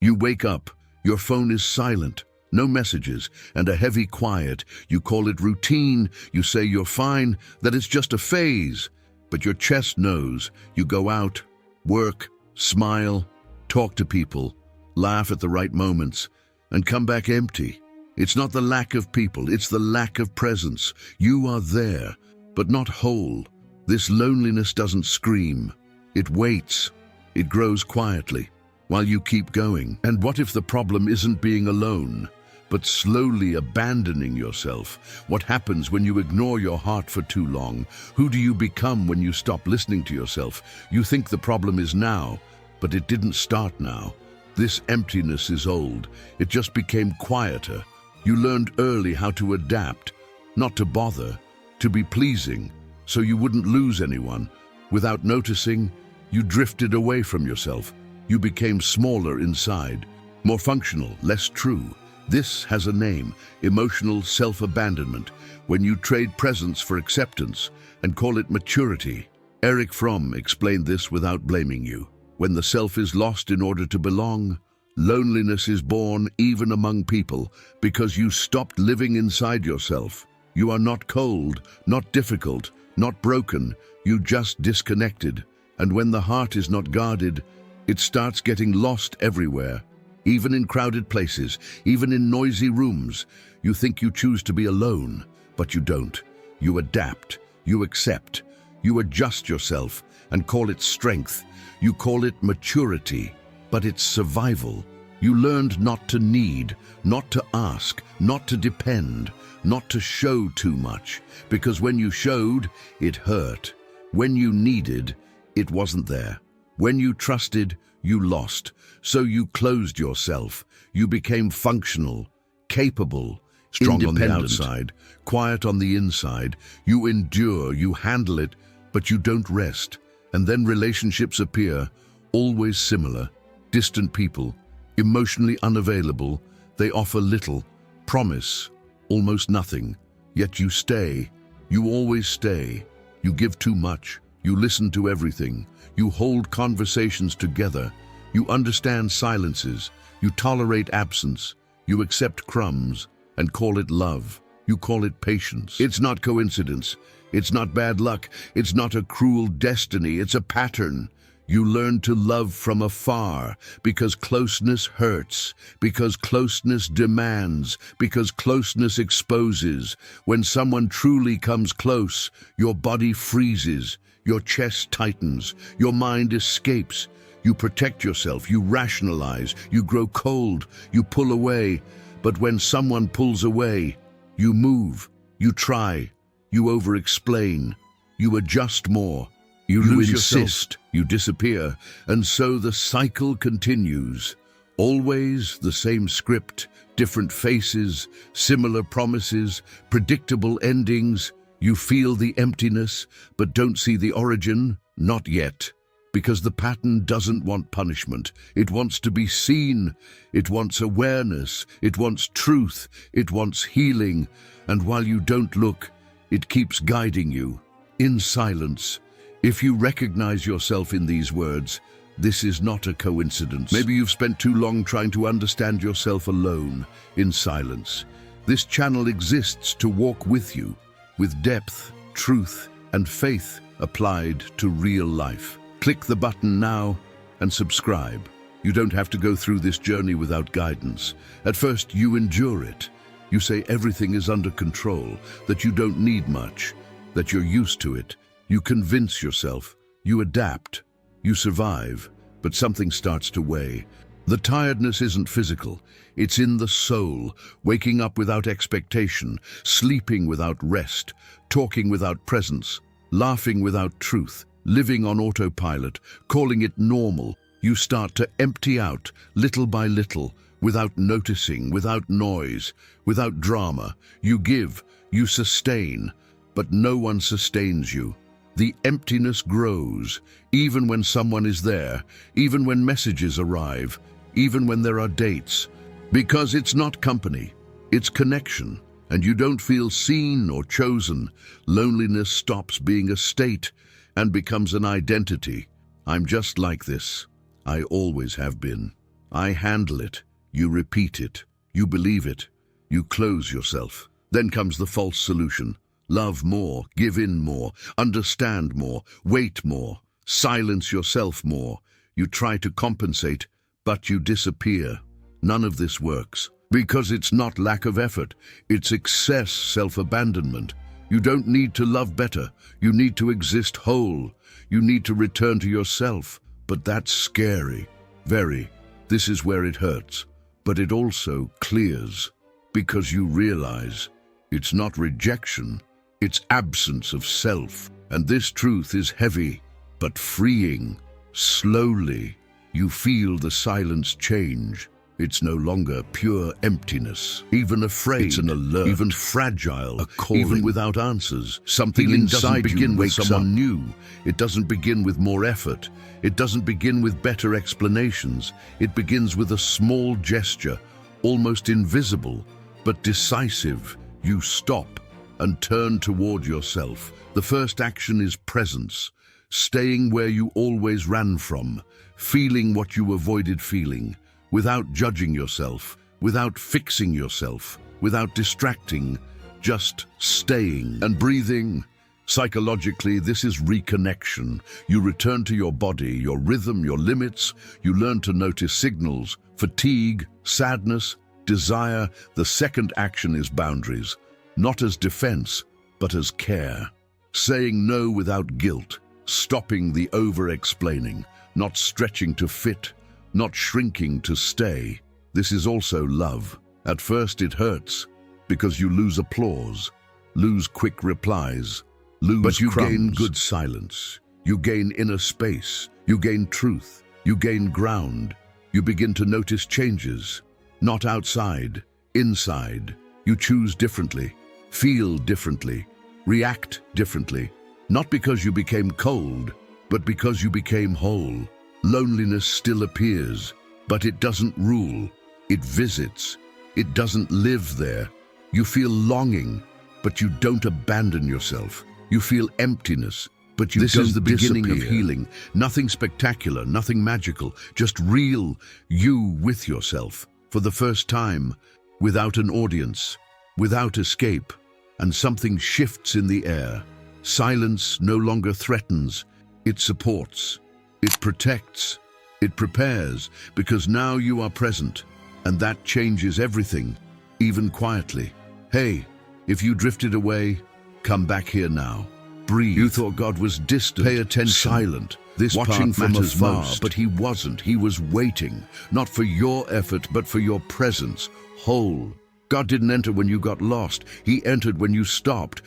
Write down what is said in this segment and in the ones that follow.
You wake up, your phone is silent, no messages, and a heavy quiet. You call it routine, you say you're fine, that it's just a phase. But your chest knows. You go out, work, smile, talk to people, laugh at the right moments, and come back empty. It's not the lack of people, it's the lack of presence. You are there, but not whole. This loneliness doesn't scream. It waits. It grows quietly, while you keep going. And what if the problem isn't being alone, but slowly abandoning yourself? What happens when you ignore your heart for too long? Who do you become when you stop listening to yourself? You think the problem is now, but it didn't start now. This emptiness is old. It just became quieter. You learned early how to adapt, not to bother, to be pleasing, so you wouldn't lose anyone. Without noticing, you drifted away from yourself. You became smaller inside, more functional, less true. This has a name: emotional self-abandonment, when you trade presence for acceptance and call it maturity. Erich Fromm explained this without blaming you. When the self is lost in order to belong, loneliness is born even among people, because you stopped living inside yourself. You are not cold, not difficult, not broken, you just disconnected. And when the heart is not guarded, it starts getting lost everywhere. Even in crowded places, even in noisy rooms. You think you choose to be alone, but you don't. You adapt, you accept, you adjust yourself and call it strength. You call it maturity, but it's survival. You learned not to need, not to ask, not to depend, not to show too much, because when you showed, it hurt. When you needed, it wasn't there. When you trusted, you lost. So you closed yourself. You became functional, capable, strong on the outside, quiet on the inside. You endure, you handle it, but you don't rest. And then relationships appear, always similar, distant people, emotionally unavailable. They offer little, promise almost nothing, yet you stay. You always stay. You give too much. You listen to everything. You hold conversations together. You understand silences. You tolerate absence. You accept crumbs and call it love. You call it patience. It's not coincidence. It's not bad luck. It's not a cruel destiny. It's a pattern. You learn to love from afar because closeness hurts, because closeness demands, because closeness exposes. When someone truly comes close, your body freezes, your chest tightens, your mind escapes. You protect yourself, you rationalize, you grow cold, you pull away. But when someone pulls away, you move, you try, you over-explain, you adjust more. You lose insist, you disappear, and so the cycle continues. Always the same script, different faces, similar promises, predictable endings. You feel the emptiness, but don't see the origin, not yet. Because the pattern doesn't want punishment. It wants to be seen. It wants awareness. It wants truth. It wants healing. And while you don't look, it keeps guiding you, in silence. If you recognize yourself in these words, this is not a coincidence. Maybe you've spent too long trying to understand yourself alone, in silence. This channel exists to walk with you, with depth, truth, and faith applied to real life. Click the button now and subscribe. You don't have to go through this journey without guidance. At first, you endure it. You say everything is under control, that you don't need much, that you're used to it. You convince yourself, you adapt, you survive, but something starts to weigh. The tiredness isn't physical, it's in the soul, waking up without expectation, sleeping without rest, talking without presence, laughing without truth, living on autopilot, calling it normal. You start to empty out, little by little, without noticing, without noise, without drama. You give, you sustain, but no one sustains you. The emptiness grows, even when someone is there, even when messages arrive, even when there are dates. Because it's not company, it's connection, and you don't feel seen or chosen. Loneliness stops being a state and becomes an identity. I'm just like this. I always have been. I handle it. You repeat it. You believe it. You close yourself. Then comes the false solution. Love more, give in more, understand more, wait more, silence yourself more. You try to compensate, but you disappear. None of this works. Because it's not lack of effort. It's excess self-abandonment. You don't need to love better. You need to exist whole. You need to return to yourself. But that's scary. Very. This is where it hurts. But it also clears. Because you realize it's not rejection. It's absence of self. And this truth is heavy, but freeing. Slowly, you feel the silence change. It's no longer pure emptiness, even afraid. It's an alert, even fragile, a calling, even without answers. Something inside you wakes someone new. It doesn't begin with more effort. It doesn't begin with better explanations. It begins with a small gesture, almost invisible, but decisive. You stop and turn toward yourself. The first action is presence, staying where you always ran from, feeling what you avoided feeling, without judging yourself, without fixing yourself, without distracting, just staying and breathing. Psychologically, this is reconnection. You return to your body, your rhythm, your limits. You learn to notice signals, fatigue, sadness, desire. The second action is boundaries, not as defense, but as care. Saying no without guilt, stopping the over-explaining, not stretching to fit, not shrinking to stay. This is also love. At first it hurts, because you lose applause, lose quick replies, but you gain good silence. You gain inner space. You gain truth. You gain ground. You begin to notice changes, not outside, inside. You choose differently, feel differently, react differently, not because you became cold, but because you became whole. Loneliness still appears, but it doesn't rule. It visits. It doesn't live there. You feel longing, but you don't abandon yourself. You feel emptiness, but you don't disappear. This is the beginning of healing. Nothing spectacular, nothing magical, just real you with yourself. For the first time, without an audience, without escape, and something shifts in the air. Silence no longer threatens, it supports, it protects, it prepares, because now you are present, and that changes everything, even quietly. Hey, if you drifted away, come back here now. Breathe. You thought God was distant. Pay attention. Silent. This watching from afar, but he wasn't. He was waiting, not for your effort, but for your presence, whole. God didn't enter when you got lost. He entered when you stopped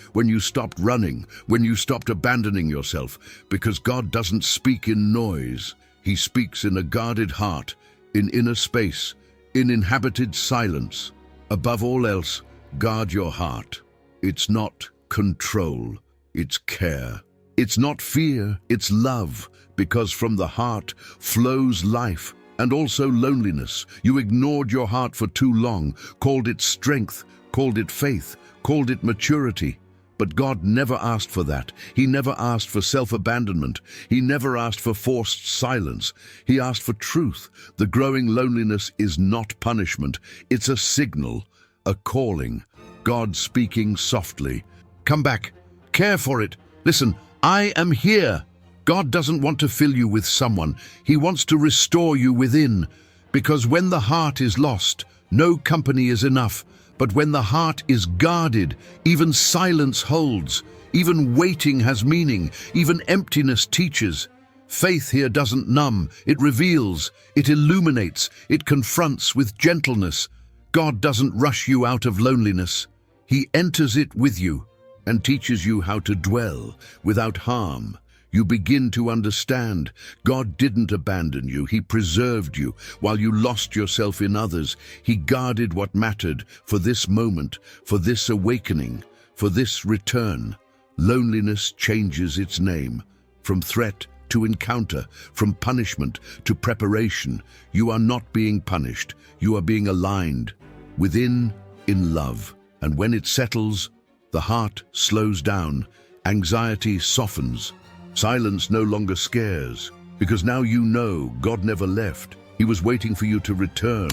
running, when you stopped abandoning yourself, because God doesn't speak in noise. He speaks in a guarded heart, in inner space, in inhabited silence. Above all else, guard your heart. It's not control, it's care. It's not fear, it's love, because from the heart flows life and also loneliness. You ignored your heart for too long, called it strength, called it faith, called it maturity. But God never asked for that. He never asked for self-abandonment. He never asked for forced silence. He asked for truth. The growing loneliness is not punishment. It's a signal, a calling. God speaking softly. Come back. Care for it. Listen, I am here. God doesn't want to fill you with someone. He wants to restore you within. Because when the heart is lost, no company is enough. But when the heart is guarded, even silence holds. Even waiting has meaning. Even emptiness teaches. Faith here doesn't numb. It reveals. It illuminates. It confronts with gentleness. God doesn't rush you out of loneliness. He enters it with you and teaches you how to dwell without harm. You begin to understand God didn't abandon you. He preserved you while you lost yourself in others. He guarded what mattered for this moment, for this awakening, for this return. Loneliness changes its name from threat to encounter, from punishment to preparation. You are not being punished. You are being aligned within in love. And when it settles, the heart slows down, anxiety softens, silence no longer scares, because now you know God never left. He was waiting for you to return.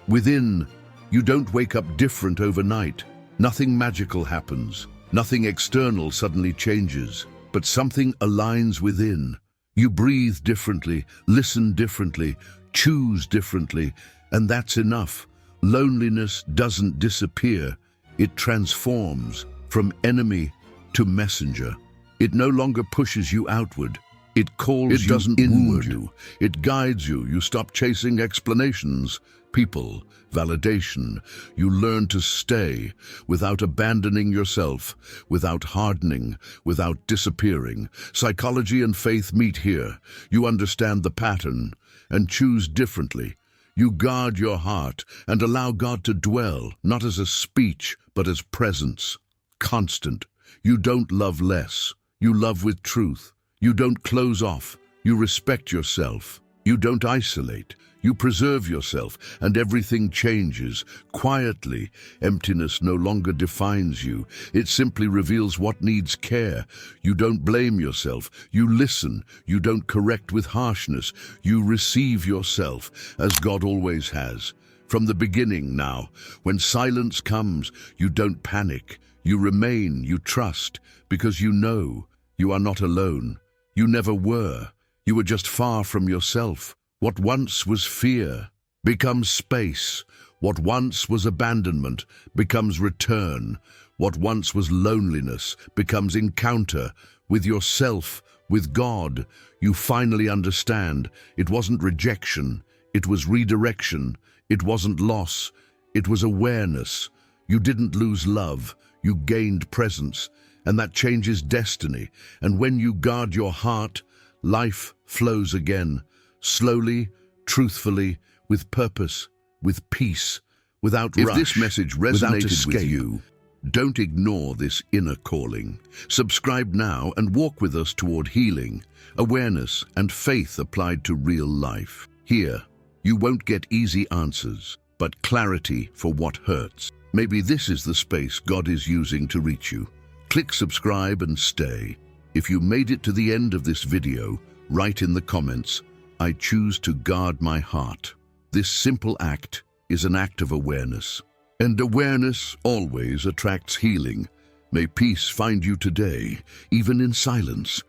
Within, you don't wake up different overnight. Nothing magical happens. Nothing external suddenly changes. But something aligns within. You breathe differently, listen differently, choose differently, and that's enough. Loneliness doesn't disappear. It transforms from enemy to messenger. It no longer pushes you outward. It calls you inward. It guides you. You stop chasing explanations, people, validation. You learn to stay without abandoning yourself, without hardening, without disappearing. Psychology and faith meet here. You understand the pattern and choose differently. You guard your heart and allow God to dwell, not as a speech, but as presence, constant. You don't love less. You love with truth. You don't close off. You respect yourself. You don't isolate. You preserve yourself, and everything changes. Quietly, emptiness no longer defines you. It simply reveals what needs care. You don't blame yourself. You listen. You don't correct with harshness. You receive yourself, as God always has. From the beginning now, when silence comes, you don't panic. You remain, you trust, because you know you are not alone. You never were. You were just far from yourself. What once was fear becomes space. What once was abandonment becomes return. What once was loneliness becomes encounter with yourself, with God. You finally understand it wasn't rejection, it was redirection. It wasn't loss, it was awareness. You didn't lose love, you gained presence, and that changes destiny. And when you guard your heart, life flows again. Slowly, truthfully, with purpose, with peace, without rush. If this message resonated with you, don't ignore this inner calling. Subscribe now and walk with us toward healing, awareness, and faith applied to real life. Here, you won't get easy answers, but clarity for what hurts. Maybe this is the space God is using to reach you. Click subscribe and stay. If you made it to the end of this video, write in the comments, "I choose to guard my heart." This simple act is an act of awareness. And awareness always attracts healing. May peace find you today, even in silence.